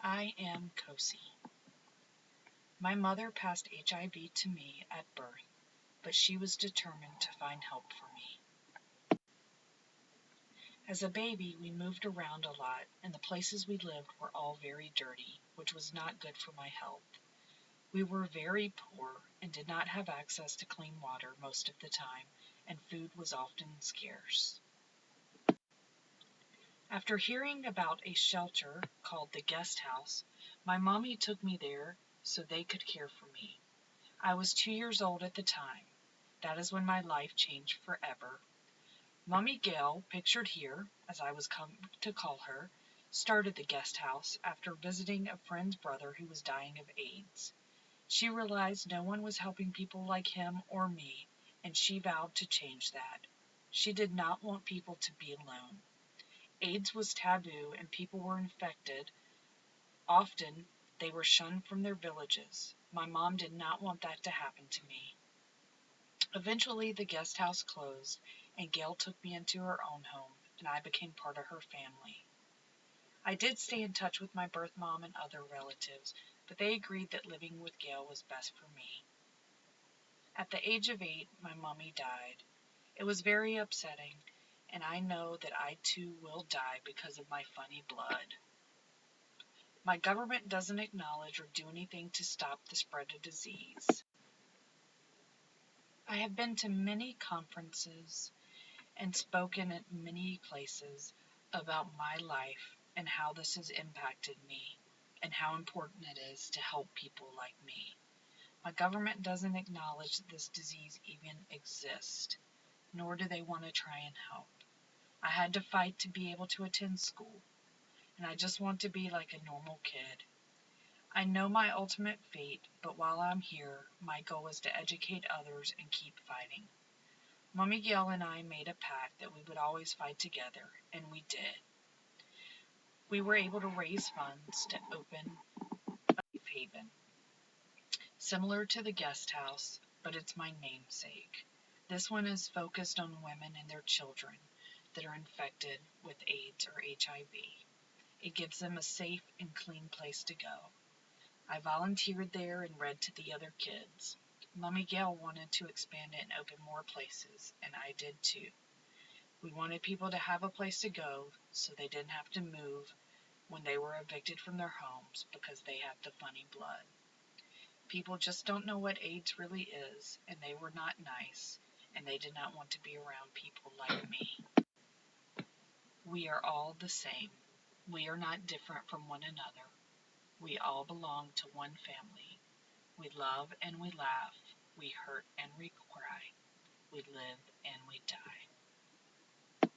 I am Nkosi. My mother passed HIV to me at birth, but she was determined to find help for me. As a baby, we moved around a lot, and the places we lived were all very dirty, which was not good for my health. We were very poor and did not have access to clean water most of the time, and food was often scarce. After hearing about a shelter called the Guest House, my mommy took me there so they could care for me. I was 2 years old at the time. That is when my life changed forever. Mommy Gail, pictured here, as I was come to call her, started the Guest House after visiting a friend's brother who was dying of AIDS. She realized no one was helping people like him or me, and she vowed to change that. She did not want people to be alone. AIDS was taboo and people were infected. Often, they were shunned from their villages. My mom did not want that to happen to me. Eventually, the guest house closed, and Gail took me into her own home, and I became part of her family. I did stay in touch with my birth mom and other relatives, but they agreed that living with Gail was best for me. At the age of 8, my mommy died. It was very upsetting, and I know that I too will die because of my funny blood. My government doesn't acknowledge or do anything to stop the spread of disease. I have been to many conferences and spoken at many places about my life and how this has impacted me and how important it is to help people like me. My government doesn't acknowledge that this disease even exists, nor do they want to try and help. I had to fight to be able to attend school, and I just want to be like a normal kid. I know my ultimate fate, but while I'm here, my goal is to educate others and keep fighting. Mommy Gail and I made a pact that we would always fight together, and we did. We were able to raise funds to open a safe haven, similar to the guest house, but it's my namesake. This one is focused on women and their children that are infected with AIDS or HIV. It gives them a safe and clean place to go. I volunteered there and read to the other kids. Mommy Gail wanted to expand it and open more places, and I did too. We wanted people to have a place to go so they didn't have to move when they were evicted from their homes because they have the funny blood. People just don't know what AIDS really is, and they were not nice, and they did not want to be around people like me. We are all the same. We are not different from one another. We all belong to one family. We love and we laugh. We hurt and we cry. We live